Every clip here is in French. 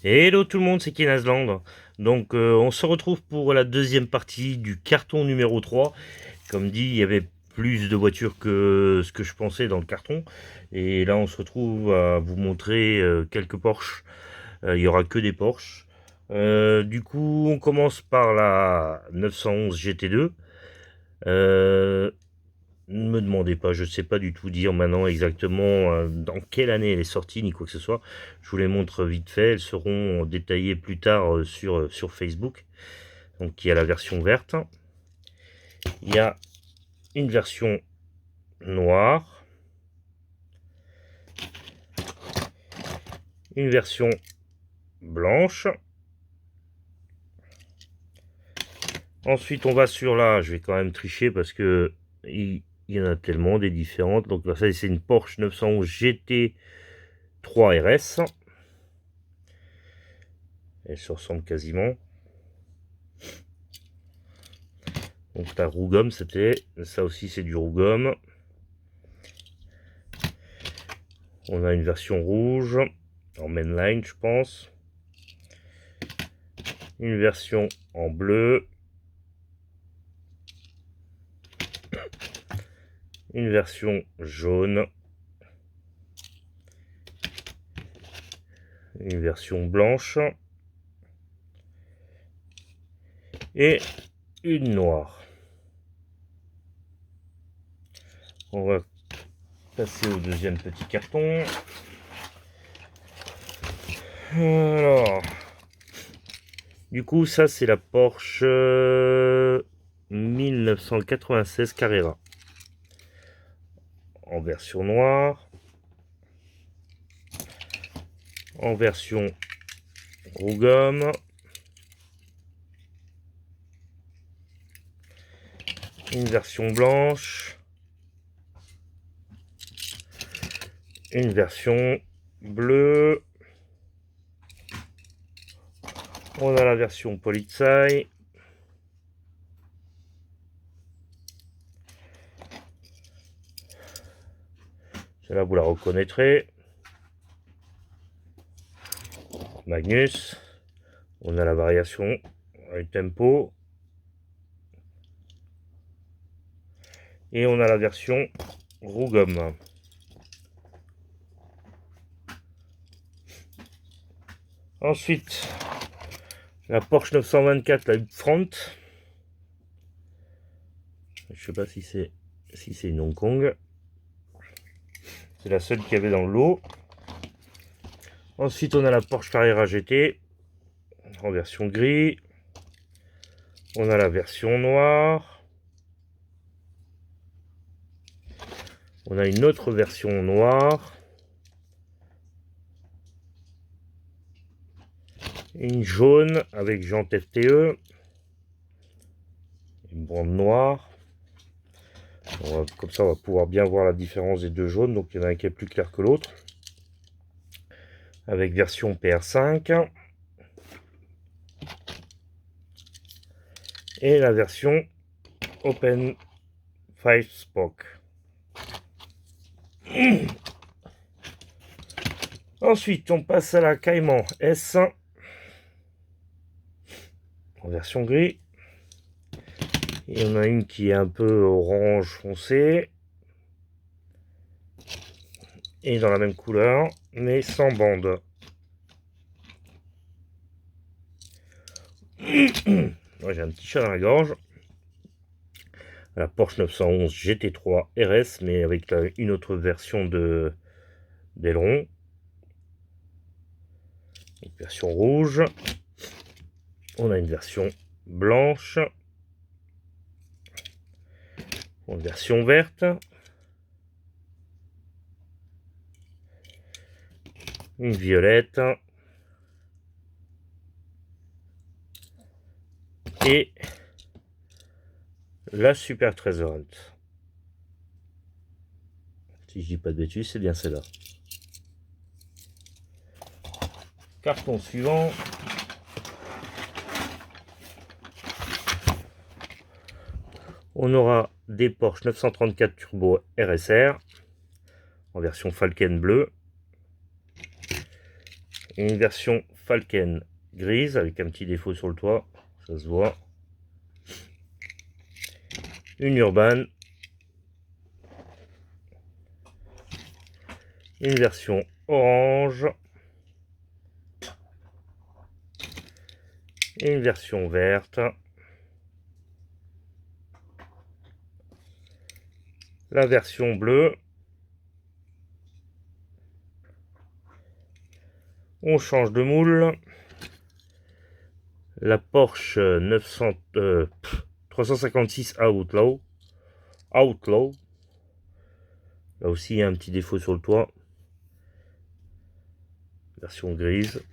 Hello tout le monde, c'est Kinasland. Donc on se retrouve pour la deuxième partie du carton numéro 3. Comme dit, il y avait plus de voitures que ce que je pensais dans le carton. Et là on se retrouve à vous montrer quelques Porsche. Il y aura que des Porsche. Du coup on commence par la 911 GT2. Euh, Ne me demandez pas, je sais pas du tout dire maintenant exactement dans quelle année elle est sortie ni quoi que ce soit. Je vous les montre vite fait, elles seront détaillées plus tard sur Facebook. Donc il y a la version verte, il y a une version noire, une version blanche. Ensuite on va sur là, je vais quand même tricher parce que il y en a tellement des différentes. Donc là ça c'est une Porsche 911 GT3 RS. Elle se ressemble quasiment. Donc la roue gomme c'était, ça aussi c'est du roue gomme. On a une version rouge, en mainline je pense. Une version en bleu. Une version jaune. Une version blanche. Et une noire. On va passer au deuxième petit carton. Alors, du coup, ça c'est la Porsche 1996 Carrera. En version noire. En version roue gomme. Une version blanche. Une version bleue. On a la version Polizei. Celle-là, vous la reconnaîtrez. Magnus. On a la variation avec tempo. Et on a la version roue gomme. Ensuite, la Porsche 924, la Upfront. Je sais pas si c'est une Hong Kong. C'est la seule qu'il y avait dans le lot. Ensuite, on a la Porsche Carrera GT en version gris. On a la version noire. On a une autre version noire. Une jaune avec jante FTE. Une bande noire. Comme ça, on va pouvoir bien voir la différence des deux jaunes. Donc, il y en a un qui est plus clair que l'autre. Avec version PR5. Et la version Open 5 Spoke. Ensuite, on passe à la Cayman S en version gris. Il y en a une qui est un peu orange foncé. Et dans la même couleur, mais sans bande. Moi, j'ai un petit chat dans la gorge. La Porsche 911 GT3 RS, mais avec une autre version d'aileron. Une version rouge. On a une version blanche. Une version verte. Une violette. Et la Super Treasure Hunt. Si je dis pas de bêtises, c'est bien celle-là. Carton suivant. On aura des Porsche 934 Turbo RSR en version Falken bleu. Et une version Falken grise avec un petit défaut sur le toit, ça se voit. Une Urban. Une version orange. Et une version verte. La version bleue. On change de moule. La Porsche 356 Outlaw. Là aussi, il y a un petit défaut sur le toit. Version grise.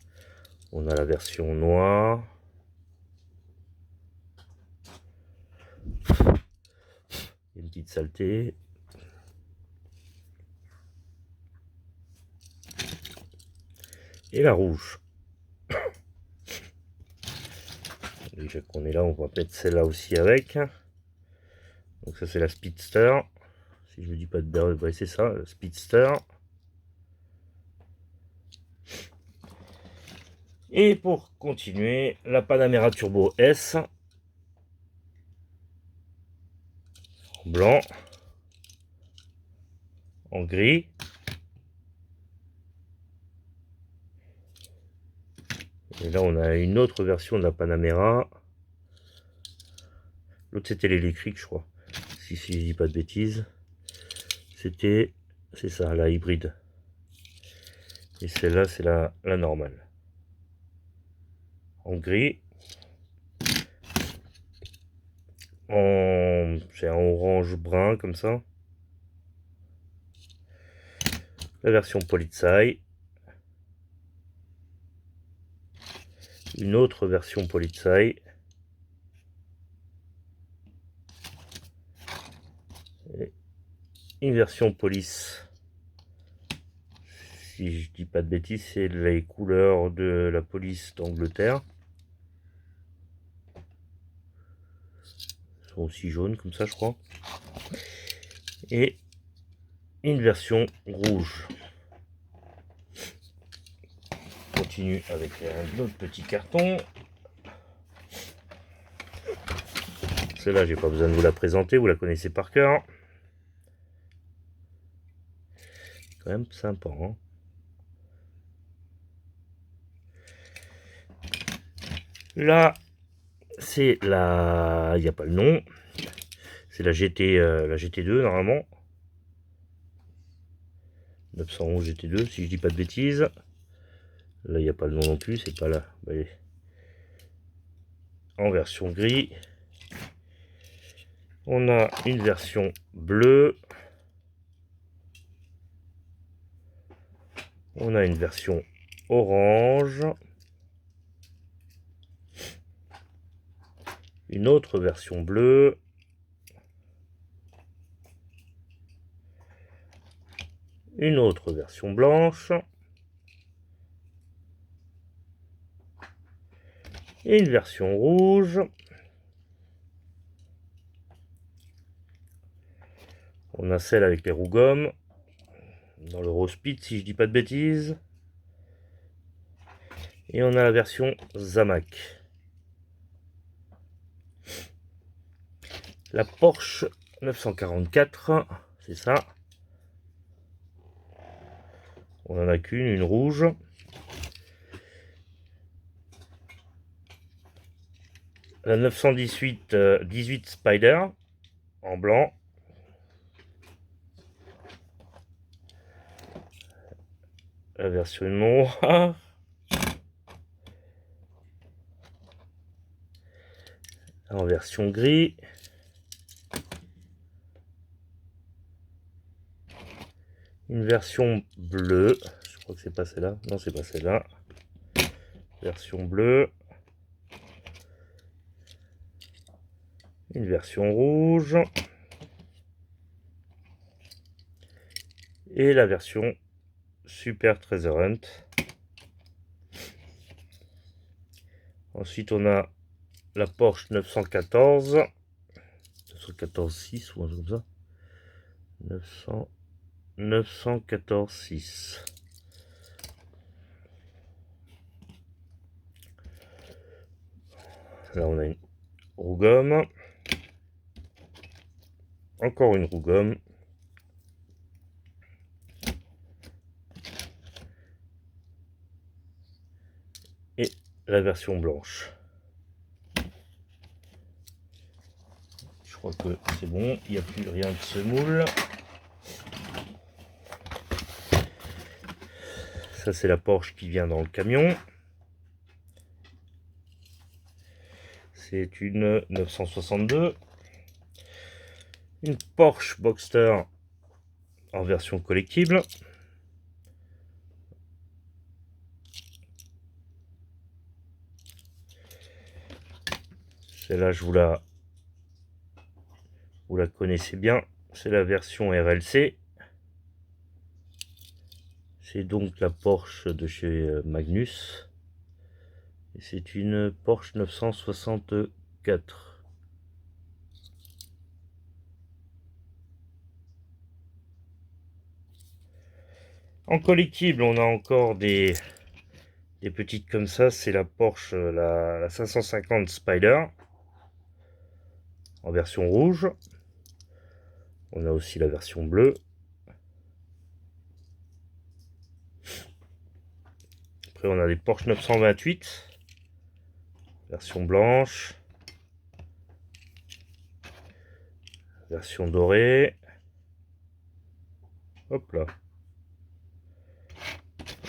On a la version noire. Une petite saleté. Et la rouge. Déjà qu'on est là, on va mettre celle-là aussi avec. Donc ça c'est la Speedster. Si je me dis pas de bêtises, ouais, c'est ça, la Speedster. Et pour continuer, la Panamera Turbo S. En blanc. En gris. Et là, on a une autre version de la Panamera. L'autre, c'était l'électrique, je crois. Si je dis pas de bêtises. C'est ça, la hybride. Et celle-là, c'est la normale. En gris. C'est un orange brun, comme ça. La version Polizei. Une autre version Polizei. Et une version police. Si je dis pas de bêtises, c'est les couleurs de la police d'Angleterre. Ils sont aussi jaunes comme ça, je crois. Et une version rouge. On continue avec un autre petit carton. Celle-là, j'ai pas besoin de vous la présenter, vous la connaissez par cœur. Quand même sympa, hein. Là, c'est la... Il n'y a pas le nom. C'est la GT2, normalement. 911 GT2, si je dis pas de bêtises. Là, il n'y a pas le nom non plus, c'est pas là. En version gris. On a une version bleue. On a une version orange. Une autre version bleue. Une autre version blanche. Et une version rouge. On a celle avec les roues gommes. Dans le Rose Speed, si je dis pas de bêtises. Et on a la version Zamac. La Porsche 944, c'est ça. On en a qu'une, une rouge. La 918 18 Spider en blanc. La version noire. En version gris. Une version bleue. Je crois que c'est pas celle-là. Non, c'est pas celle-là. Version bleue. Une version rouge. Et la version Super Treasure Hunt. Ensuite, on a la Porsche 914. 914-6 ou un truc comme ça. 900. 914-6. Là on a une roue gomme. Encore une roue gomme. Et la version blanche. Je crois que c'est bon, il n'y a plus rien de semoule. Ça c'est la Porsche qui vient dans le camion. C'est une 962. Une Porsche Boxster en version collectible. Celle-là, vous la connaissez bien. C'est la version RLC. C'est donc la Porsche de chez Magnus. Et c'est une Porsche 964. En collectible, on a encore des petites comme ça. C'est la Porsche, la 550 Spider en version rouge. On a aussi la version bleue. Après, on a des Porsche 928 version blanche, version dorée. Hop là.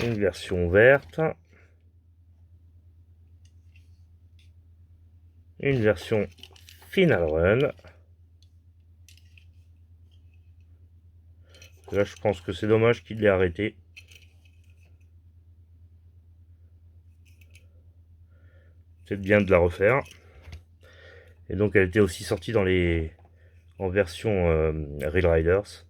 Une version verte. Une version Final Run. Là, je pense que c'est dommage qu'il l'ait arrêté. C'est bien de la refaire. Et donc, elle était aussi sortie en version Real Riders.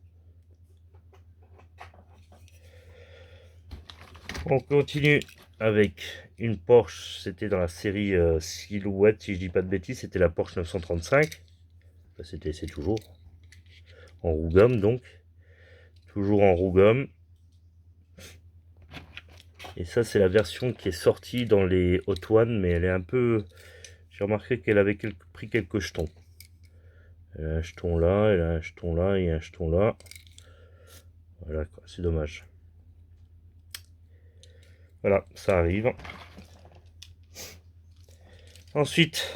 On continue avec une Porsche. C'était dans la série Silhouette, si je dis pas de bêtises. C'était la Porsche 935. C'est toujours en roue gomme, donc. Toujours en roue gomme. Et ça, c'est la version qui est sortie dans les Hot One, mais elle est un peu... J'ai remarqué qu'elle avait pris quelques jetons. Elle a un jeton là, elle a un jeton là, et un jeton là. Voilà, c'est dommage. Voilà, ça arrive. Ensuite,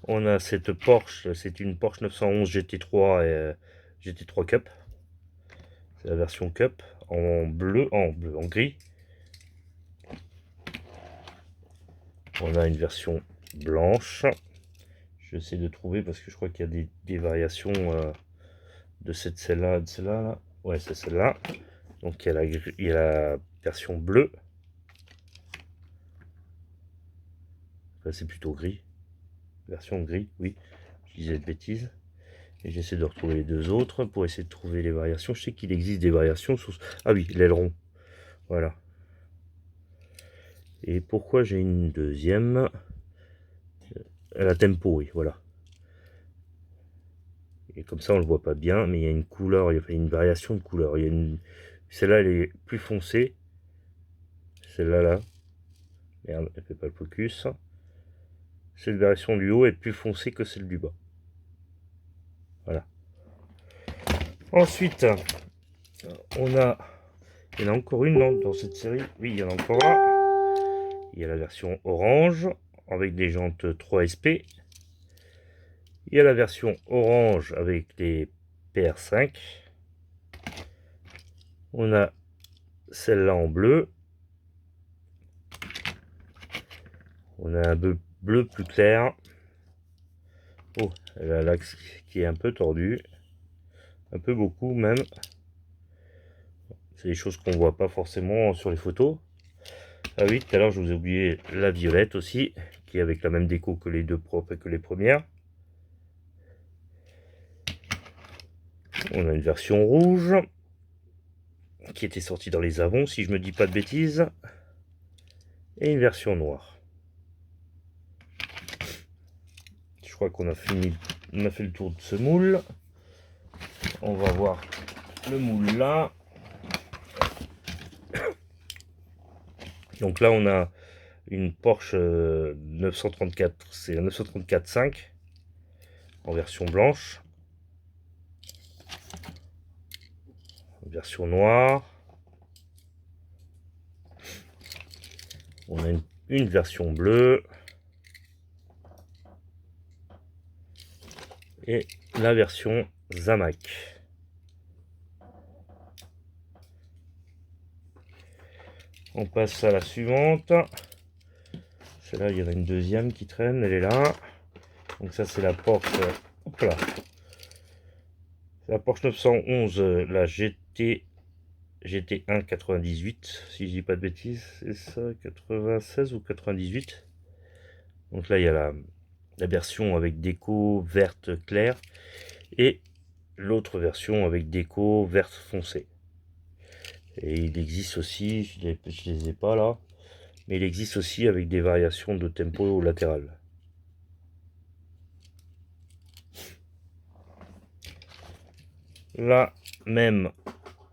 on a cette Porsche. C'est une Porsche 911 GT3 et GT3 Cup. C'est la version Cup en bleu, en gris. On a une version blanche. J'essaie de trouver parce que je crois qu'il y a des variations de celle-là, de celle-là. Là. Ouais, c'est celle-là. Donc il y a la version bleue. Là, c'est plutôt gris. Version gris, oui. Je disais de bêtises. Et j'essaie de retrouver les deux autres pour essayer de trouver les variations. Je sais qu'il existe des variations sur... Ah oui, l'aileron. Voilà. Et pourquoi j'ai une deuxième? La tempo, oui, voilà. Et comme ça, on le voit pas bien, mais il y a une couleur, il y a une variation de couleur. Il y a une... Celle-là, elle est plus foncée. Celle-là, là. Merde, elle fait pas le focus. Cette version du haut est plus foncée que celle du bas. Voilà. Ensuite, on a... Il y en a encore une dans cette série. Oui, il y en a encore un. Il y a la version orange avec des jantes 3SP. Il y a la version orange avec des PR5. On a celle-là en bleu. On a un bleu plus clair. Oh, elle a l'axe qui est un peu tordu. Un peu beaucoup même. C'est des choses qu'on voit pas forcément sur les photos. Ah oui, tout à l'heure je vous ai oublié la violette aussi, qui est avec la même déco que les deux propres et que les premières. On a une version rouge qui était sortie dans les Avons, si je me dis pas de bêtises, et une version noire. Je crois qu'on a fini, on a fait le tour de ce moule. On va voir le moule là. Donc là on a une Porsche 934, c'est la 934-5 en version blanche, version noire. On a une version bleue et la version Zamac. On passe à la suivante. Celle-là, il y en a une deuxième qui traîne, elle est là. Donc ça, c'est la Porsche. Hop là. La Porsche 911, la GT1 98, si je dis pas de bêtises, c'est ça, 96 ou 98. Donc là, il y a la version avec déco verte claire et l'autre version avec déco verte foncée. Et il existe aussi, je les ai pas là, mais il existe aussi avec des variations de tempo latéral. Là, même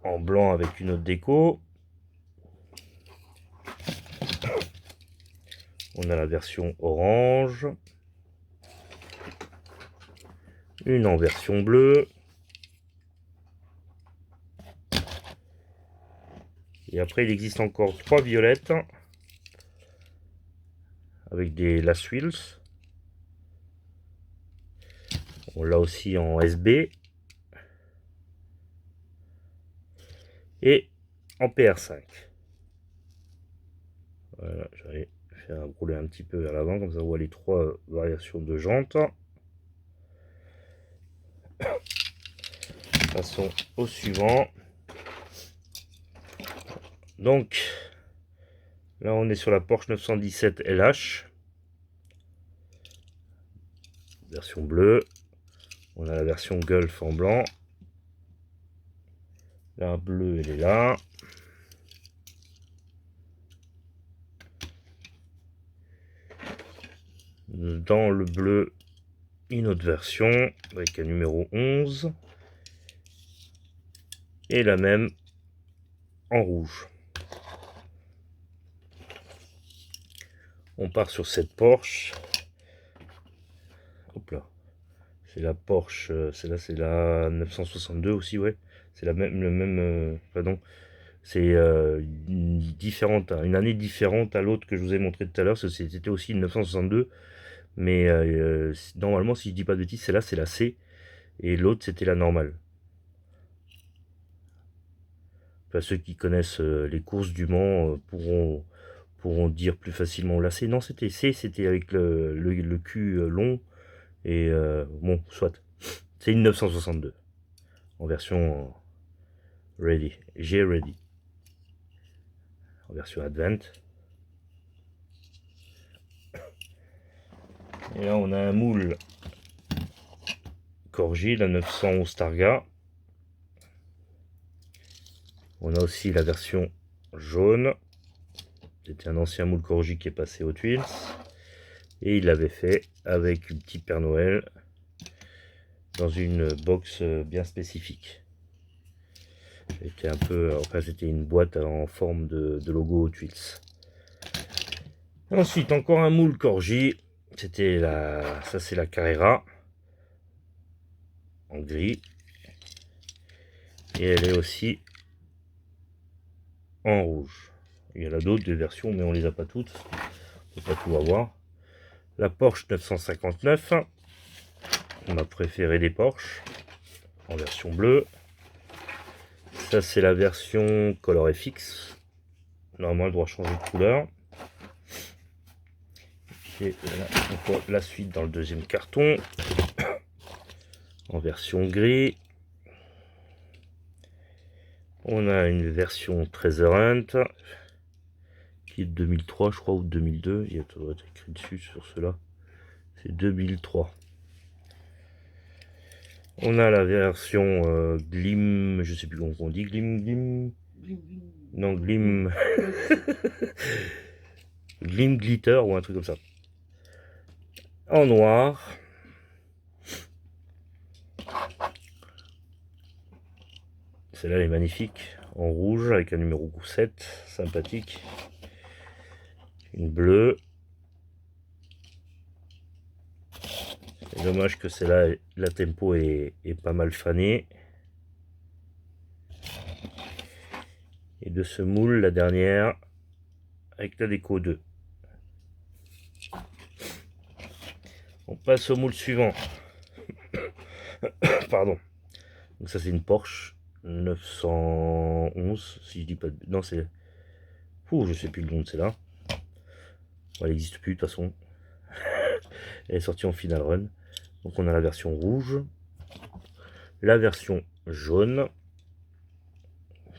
en blanc avec une autre déco. On a la version orange. Une en version bleue. Et après, il existe encore 3 violettes avec des Last Wheels. On l'a aussi en SB et en PR5. Voilà, j'avais fait rouler un petit peu vers l'avant, comme ça on voit les 3 variations de jantes. Passons au suivant. Donc, là on est sur la Porsche 917 LH. Version bleue. On a la version Gulf en blanc. La bleue, elle est là. Dans le bleu, une autre version avec un numéro 11. Et la même en rouge. On part sur cette Porsche. Hop là. C'est la Porsche, celle-là c'est la 962 aussi, ouais. C'est le même, pardon. C'est une année différente à l'autre que je vous ai montré tout à l'heure. C'était aussi une 962. Mais normalement, si je dis pas de bêtises, celle-là c'est la C. Et l'autre c'était la normale. Enfin, ceux qui connaissent les courses du Mans pourront dire plus facilement la C. Non, c'était C, c'était avec le cul long. Et bon, soit. C'est une 962. En version Ready. J'ai Ready. En version Advent. Et là, on a un moule Corgi, la 911 Targa. On a aussi la version jaune. C'était un ancien moule Corgi qui est passé aux Twins. Et il l'avait fait avec une petite Père Noël dans une box bien spécifique. C'était un peu, enfin c'était une boîte en forme de logo Hot Wheels. Ensuite encore un moule Corgi, c'était ça c'est la Carrera en gris et elle est aussi en rouge. Il y en a d'autres des versions mais on les a pas toutes, on peut pas tout avoir. La Porsche 959, ma préférée des Porsche, en version bleue. Ça c'est la version Color FX. Normalement elle doit changer de couleur. Et là, on voit la suite dans le deuxième carton. En version gris. On a une version Treasure Hunt qui est de 2003 je crois ou 2002. Il y a tout écrit dessus sur cela. C'est 2003. On a la version Glim, je sais plus comment on dit, Glim. Non, Glim. Glim Glitter ou un truc comme ça. En noir. Celle-là elle est magnifique. En rouge avec un numéro 7, sympathique. une bleue. C'est dommage que celle-là, la tempo est pas mal fanée. Et de ce moule, la dernière, avec la déco 2. On passe au moule suivant. Pardon. Donc ça c'est une Porsche 911, si je dis pas de... Non c'est... Ouh, je sais plus le nom de celle-là. Bon, elle n'existe plus de toute façon. Elle est sortie en final run. Donc on a la version rouge. La version jaune.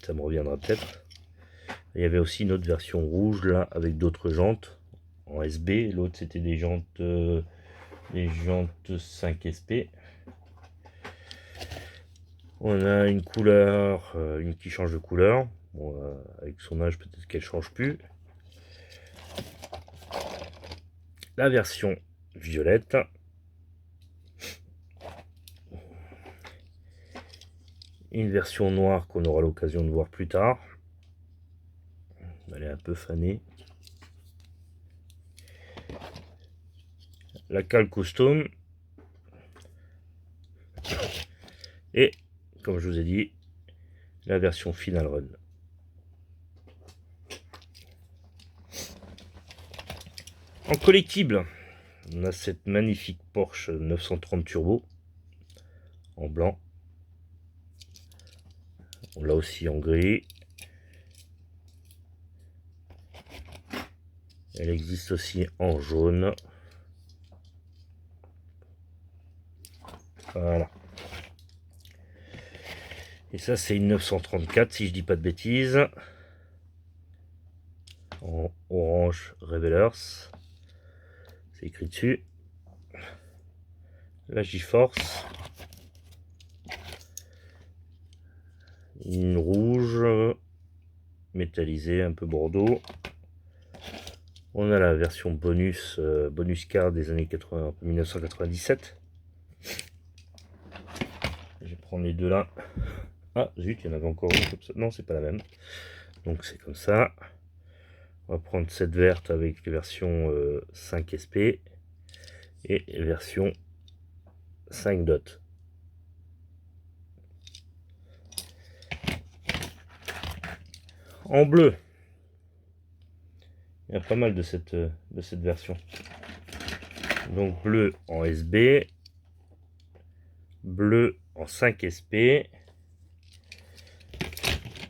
Ça me reviendra peut-être. Il y avait aussi une autre version rouge là avec d'autres jantes en SB. L'autre c'était des jantes 5 SP. On a une couleur, une qui change de couleur. Bon, avec son âge peut-être qu'elle change plus. La version violette. Une version noire qu'on aura l'occasion de voir plus tard. Elle est un peu fanée. La cale custom. Et, comme je vous ai dit, la version final run. En collectible, on a cette magnifique Porsche 930 Turbo en blanc. On l'a aussi en gris. Elle existe aussi en jaune. Voilà. Et ça c'est une 934 si je dis pas de bêtises. En orange Revelers. C'est écrit dessus. La GeForce. Une rouge métallisée, un peu bordeaux. On a la version bonus, bonus car des années 1997. Je vais prendre les deux là. Ah zut, il y en avait encore une comme ça. Non, c'est pas la même. Donc c'est comme ça. On va prendre cette verte avec les versions 5 SP et version 5 dot. En bleu, il y a pas mal de cette version. Donc bleu en SB, bleu en 5 SP.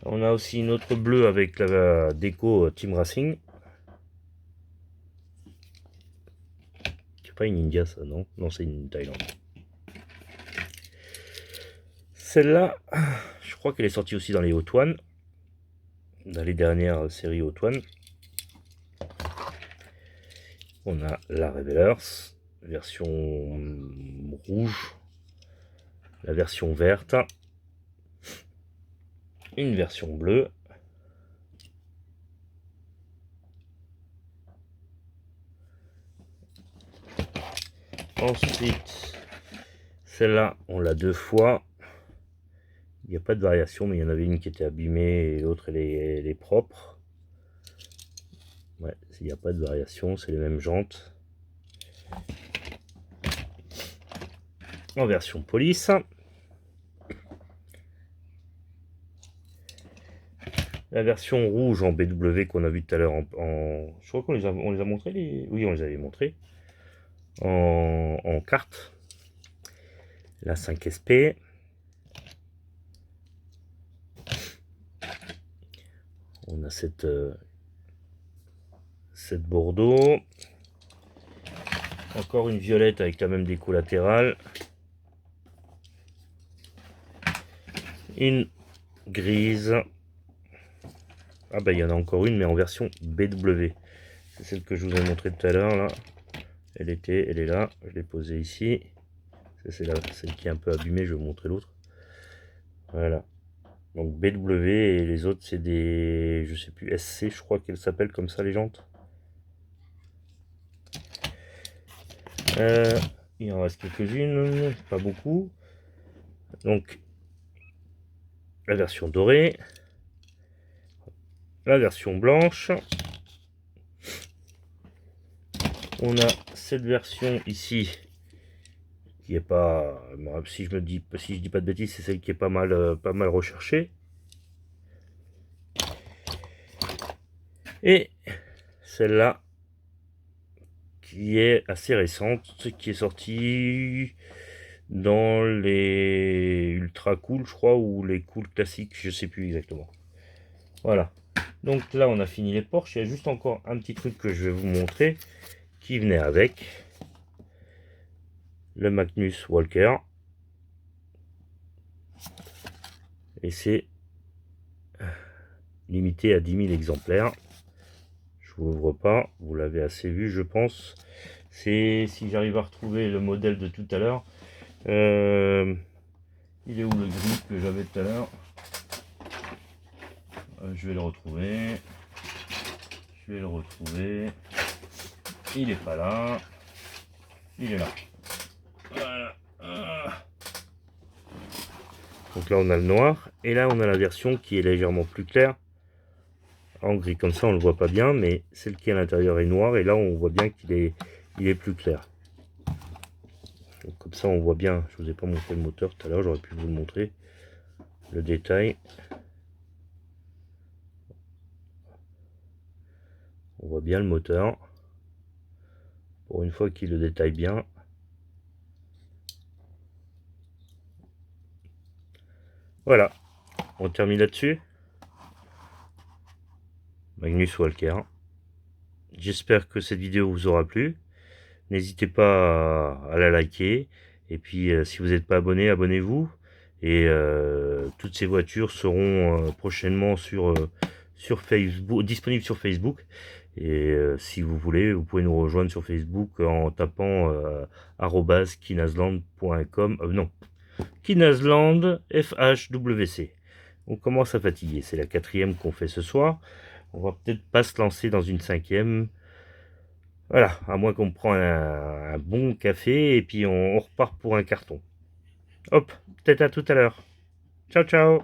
On a aussi une autre bleue avec la déco Team Racing. C'est pas une India ça, non? Non, c'est une Thaïlande. Celle-là, je crois qu'elle est sortie aussi dans les Hot One, dans les dernières séries Hot One. On a la Revelers, version rouge, la version verte, une version bleue. Ensuite, celle-là, on l'a deux fois. Il n'y a pas de variation, mais il y en avait une qui était abîmée et l'autre elle est propre. Ouais, il n'y a pas de variation, c'est les mêmes jantes. En version police. La version rouge en BW qu'on a vu tout à l'heure je crois qu'on les a montrés oui, on les avait montrés. En carte. La 5 SP. On a cette bordeaux. Encore une violette avec la même déco latérale. Une grise. Ah bah il y en a encore une mais en version BW. C'est celle que je vous ai montré tout à l'heure là. Elle est là. Je l'ai posée ici. C'est celle qui est un peu abîmée. Je vais vous montrer l'autre. Voilà. Donc BW et les autres c'est des, je sais plus, SC je crois qu'elles s'appellent comme ça les jantes. Il en reste quelques-unes, pas beaucoup. Donc la version dorée, la version blanche, On a cette version ici qui est pas, si je dis pas de bêtises, c'est celle qui est pas mal recherchée. Et celle-là qui est assez récente, qui est sortie dans les ultra cool, je crois, ou les cool classiques, je sais plus exactement. Voilà. Donc là, on a fini les Porsche. Il y a juste encore un petit truc que je vais vous montrer qui venait avec le Magnus Walker. Et c'est limité à 10 000 exemplaires. Je vous l'ouvre pas, vous l'avez assez vu, je pense. C'est, si j'arrive à retrouver le modèle de tout à l'heure, il est où le gris que j'avais tout à l'heure? Je vais le retrouver. Il est pas là. Il est là. Voilà. Donc là on a le noir. Et là on a la version qui est légèrement plus claire. En gris comme ça on le voit pas bien, mais celle qui est à l'intérieur est noire. Et là on voit bien qu'il est, plus clair. Donc comme ça on voit bien. Je vous ai pas montré le moteur tout à l'heure, j'aurais pu vous le montrer. Le détail. On voit bien le moteur. Pour une fois qu'il le détaille bien. Voilà, on termine là-dessus. Magnus Walker. J'espère que cette vidéo vous aura plu. N'hésitez pas à la liker. Et puis si vous n'êtes pas abonné, abonnez-vous. Et toutes ces voitures seront prochainement sur Facebook, disponibles sur Facebook. Et si vous voulez, vous pouvez nous rejoindre sur Facebook en tapant @kinasland.com. Non, Kinasland FHWC. On commence à fatiguer. C'est la 4e qu'on fait ce soir. On va peut-être pas se lancer dans une 5e. Voilà, à moins qu'on prenne un bon café et puis on repart pour un carton. Hop, peut-être à tout à l'heure. Ciao, ciao.